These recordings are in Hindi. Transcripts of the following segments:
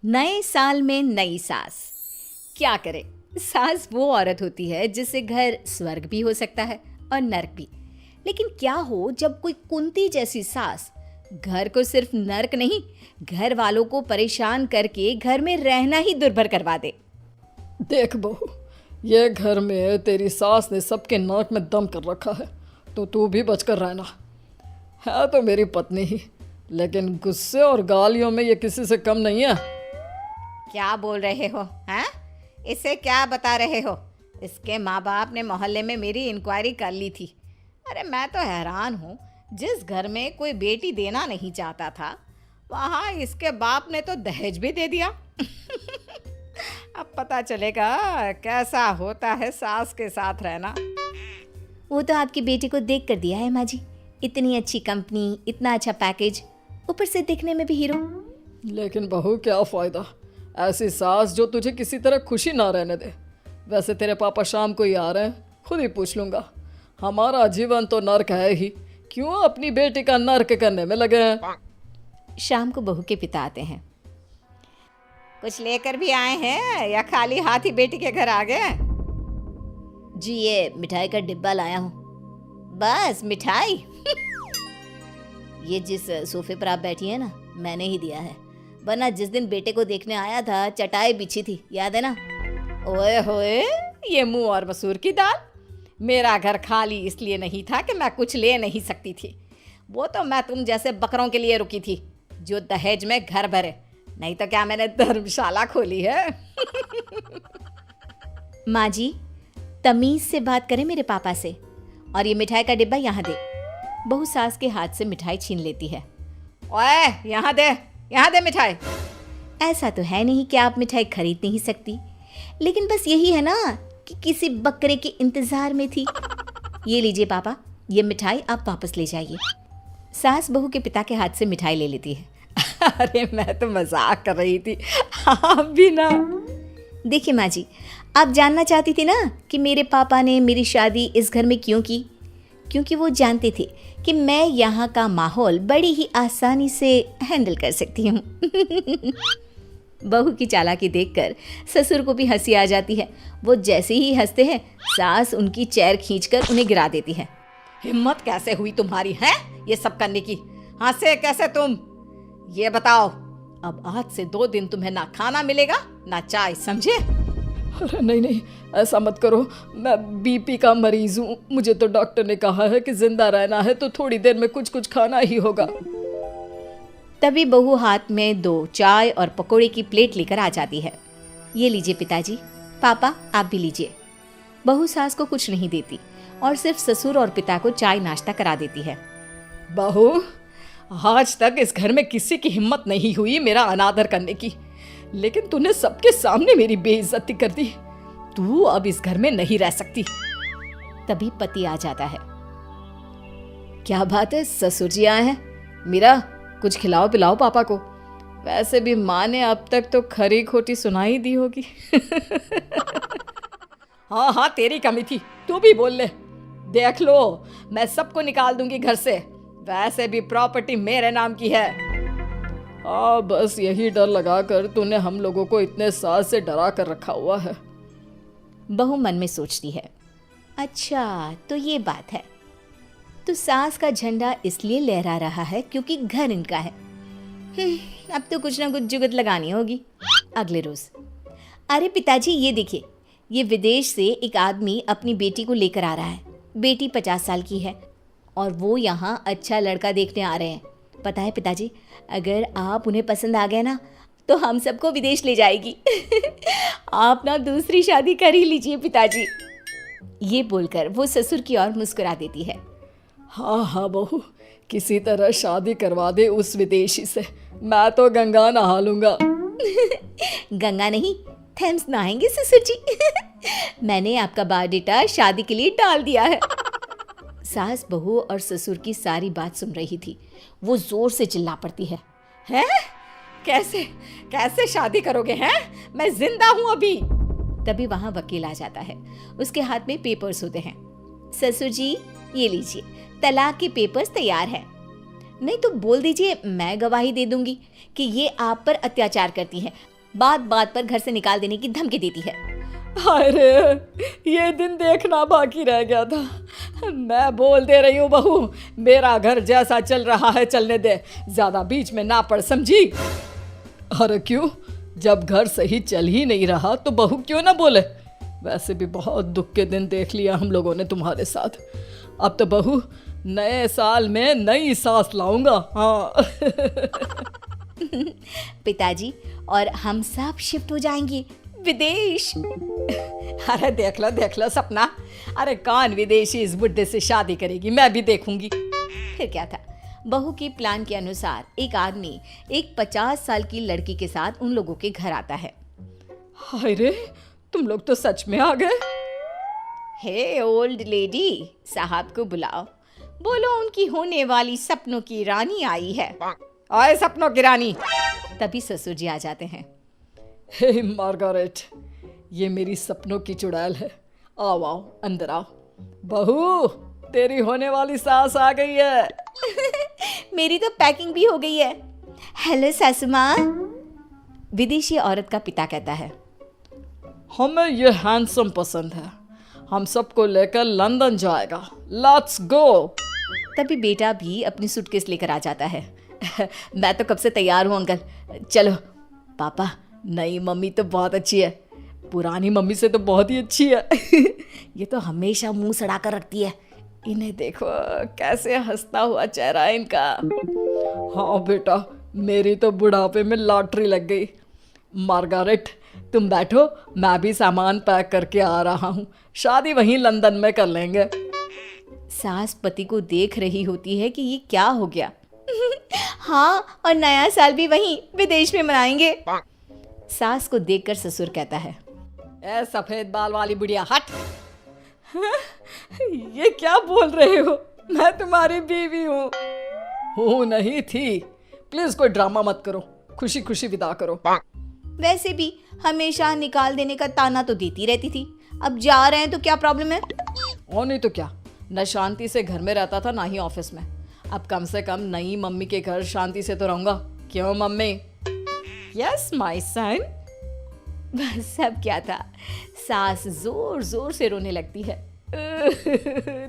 नए साल में नई सास। क्या करे, सास वो औरत होती है जिससे घर स्वर्ग भी हो सकता है और नर्क भी। लेकिन क्या हो जब कोई कुंती जैसी सास घर को सिर्फ नर्क नहीं, घर वालों को परेशान करके घर में रहना ही दुर्भर करवा दे। देख बहू, ये घर में तेरी सास ने सबके नाक में दम कर रखा है, तो तू भी बचकर रहना। है तो मेरी पत्नी ही, लेकिन गुस्से और गालियों में ये किसी से कम नहीं है। क्या बोल रहे हो? हैं? इसे क्या बता रहे हो? इसके माँ बाप ने मोहल्ले में मेरी इंक्वायरी कर ली थी। अरे मैं तो हैरान हूँ, जिस घर में कोई बेटी देना नहीं चाहता था वहाँ इसके बाप ने तो दहेज भी दे दिया। अब पता चलेगा कैसा होता है सास के साथ रहना। वो तो आपकी बेटी को देख कर दिया है माँ जी। इतनी अच्छी कंपनी, इतना अच्छा पैकेज, ऊपर से दिखने में भी हीरो। लेकिन बहू क्या फ़ायदा, ऐसी सास जो तुझे किसी तरह खुशी ना रहने दे। वैसे तेरे पापा शाम को ही आ रहे हैं, खुद ही पूछ लूँगा। हमारा जीवन तो नर्क है ही, क्यों अपनी बेटी का नर्क करने में लगे हैं। शाम को बहू के पिता आते हैं। कुछ लेकर भी आए हैं या खाली हाथ ही बेटी के घर आ गए? जी ये मिठाई का डिब्बा लाया हूँ। बस मिठाई? ये जिस सोफे पर आप बैठी है ना, मैंने ही दिया है, वरना जिस दिन बेटे को देखने आया था चटाई बिछी थी, याद है ना? ओए होए, ये मुंह और मसूर की दाल। मेरा घर खाली इसलिए नहीं था कि मैं कुछ ले नहीं सकती थी। वो तो मैं तुम जैसे बकरों के लिए रुकी थी जो दहेज में घर भरे, नहीं तो क्या मैंने धर्मशाला खोली है। माँ जी, तमीज से बात करें मेरे पापा से, और ये मिठाई का डिब्बा यहाँ दे। बहू सास के हाथ से मिठाई छीन लेती है। ओए यहाँ दे मिठाई। ऐसा तो है नहीं कि आप मिठाई खरीद नहीं सकती, लेकिन बस यही है ना कि किसी बकरे के इंतजार में थी। ये लीजिए पापा, ये मिठाई आप वापस ले जाइए। सास बहू के पिता के हाथ से मिठाई ले लेती है। अरे मैं तो मजाक कर रही थी, आप भी ना। देखिए माँ जी, आप जानना चाहती थी ना कि मेरे पापा ने मेरी शादी इस घर में क्यों की? क्योंकि वो जानते थे कि मैं यहाँ का माहौल बड़ी ही आसानी से हैंडल कर सकती हूँ। बहू की चालाकी देखकर ससुर को भी हंसी आ जाती है। वो जैसे ही हंसते हैं, सास उनकी चेयर खींचकर उन्हें गिरा देती है। हिम्मत कैसे हुई तुम्हारी है ये सब करने की? हंसे कैसे तुम? ये बताओ, अब आज से 2 दिन तुम्हें ना खाना मिलेगा ना चाय, समझे? अरे नहीं, ऐसा मत करो। मैं बीपी का मरीज हूँ, मुझे तो डॉक्टर ने कहा है कि जिंदा रहना है तो थोड़ी देर में कुछ कुछ खाना ही होगा। तभी बहू हाथ में 2 चाय और पकोड़े की प्लेट लेकर आ जाती है। ये लीजिए पिताजी, पापा आप भी लीजिए। बहू सास को कुछ नहीं देती और सिर्फ ससुर और पिता को चाय नाश्ता करा देती है। बहू, आज तक इस घर में किसी की हिम्मत नहीं हुई मेरा अनादर करने की, लेकिन तूने सबके सामने मेरी बेइज्जती कर दी। तू अब इस घर में नहीं रह सकती। तभी पति आ जाता है। क्या बात है, ससुर जी आए हैं? मीरा, कुछ खिलाओ पिलाओ पापा को। वैसे भी माँ ने अब तक तो खरी खोटी सुनाई दी होगी। हाँ, तेरी कमी थी, तू भी बोल ले। देख लो, मैं सबको निकाल दूंगी घर से। वैसे भी प्रॉपर्टी मेरे नाम की है। हाँ, बस यही डर लगा कर तूने हम लोगों को इतने साल से डरा कर रखा हुआ है। बहू मन में सोचती है, अच्छा तो ये बात है। तो सास का झंडा इसलिए लहरा रहा है क्योंकि घर इनका है। अब तो कुछ ना कुछ जुगत लगानी होगी। अगले रोज, अरे पिताजी ये देखिए, ये विदेश से एक आदमी अपनी बेटी को लेकर आ रहा है। बेटी 50 साल की है और वो यहाँ अच्छा लड़का देखने आ रहे हैं। पता है पिताजी, अगर आप उन्हें पसंद आ गए ना तो हम सबको विदेश ले जाएगी। आप ना दूसरी शादी कर ही लीजिए पिताजी। ये बोलकर वो ससुर की ओर मुस्कुरा देती है। हाँ बहू, किसी तरह शादी करवा दे उस विदेशी से, मैं तो गंगा नहा लूंगा। गंगा नहीं, थेम्स नहाएंगे ससुर जी। मैंने आपका बायोडेटा शादी के लिए डाल दिया है। सास बहू और ससुर की सारी बात सुन रही थी। वो जोर से चिल्ला पड़ती है, हैं? कैसे शादी करोगे हैं? मैं जिंदा हूं अभी। तभी वहां वकील आ जाता है। उसके हाथ में पेपर्स होते हैं। ससुर जी ये लीजिए, तलाक के पेपर्स तैयार हैं। नहीं तो बोल दीजिए, मैं गवाही दे दूंगी कि ये आप पर अत्याचार करती है, बात बात पर घर से निकाल देने की धमकी देती है। अरे ये दिन देखना बाकी रह गया था। मैं बोल दे रही हूँ बहू, मेरा घर जैसा चल रहा है चलने दे, ज्यादा बीच में ना पड़, समझी? अरे क्यों? जब घर सही चल ही नहीं रहा तो बहू क्यों ना बोले? वैसे भी बहुत दुख के दिन देख लिया हम लोगों ने तुम्हारे साथ। अब तो बहू नए साल में नई सांस लाऊंगा। हाँ पिताजी, और हम सब शिफ्ट हो जाएंगे विदेश। अरे देख लो सपना, अरे कौन विदेशी इस बुड्ढे से शादी करेगी, मैं भी देखूंगी। फिर क्या था, बहू के प्लान के अनुसार एक आदमी एक 50 साल की लड़की के साथ उन लोगों के घर आता है। हाय रे, तुम लोग तो सच में आ गए। हे ओल्ड लेडी, साहब को बुलाओ, बोलो उनकी होने वाली सपनों की रानी आई है। आए सपनों की रानी। तभी ससुर जी आ जाते हैं। हे मार्गारेट, ये मेरी सपनों की चुड़ैल है। आओ आओ अंदर आओ। बहू, तेरी होने वाली सास आ गई है। मेरी तो पैकिंग भी हो गई है। हेलो सासू माँ, विदेशी औरत का पिता कहता है। हमें ये हैंडसम पसंद है, हम सबको लेकर लंदन जाएगा, लेट्स गो। तभी बेटा भी अपनी सूटकेस लेकर आ जाता है। मैं तो कब से तैयार हूँ अंकल, चलो। पापा, नई मम्मी तो बहुत अच्छी है, पुरानी मम्मी से तो बहुत ही अच्छी है। ये तो हमेशा मुंह सड़ा कर रखती है। इन्हें देखो कैसे हंसता हुआ चेहरा है इनका। हाँ बेटा, मेरी तो बुढ़ापे में लॉटरी लग गई। मार्गारेट, तुम बैठो, मैं भी सामान पैक करके आ रहा हूँ, शादी वहीं लंदन में कर लेंगे। सास पति को देख रही होती है कि ये क्या हो गया। हाँ, और नया साल भी वहीं विदेश में मनाएंगे। सास को देखकर ससुर कहता है। ए सफेद बाल वाली बुढ़िया, हट। ये क्या बोल रहे हो? मैं तुम्हारी बीवी हूँ नहीं थी। प्लीज कोई ड्रामा मत करो, खुशी खुशी विदा करो। वैसे भी हमेशा निकाल देने का ताना तो देती रहती थी, अब जा रहे हैं तो क्या प्रॉब्लम है? और नहीं तो क्या, न शांति से घर में रहता था ना ही ऑफिस में। अब कम से कम नई मम्मी के घर शांति से तो रहूंगा। क्यों मम्मी? Yes my son. बस सब क्या था, सास जोर जोर से रोने लगती है।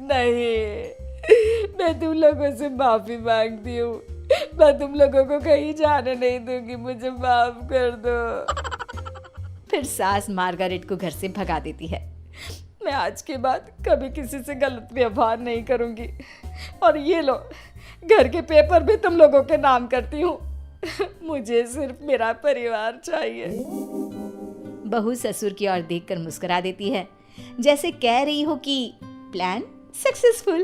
नहीं, मैं तुम लोगों से माफी मांगती हूँ, मैं तुम लोगों को कहीं जाने नहीं दूंगी, मुझे माफ कर दो। फिर सास मार्गारेट को घर से भगा देती है। मैं आज के बाद कभी किसी से गलत व्यवहार नहीं करूंगी, और ये लो, घर के पेपर भी तुम लोगों के नाम करती हूँ। मुझे सिर्फ मेरा परिवार चाहिए। बहू ससुर की ओर देखकर मुस्कुरा देती है, जैसे कह रही हो कि प्लान सक्सेसफुल।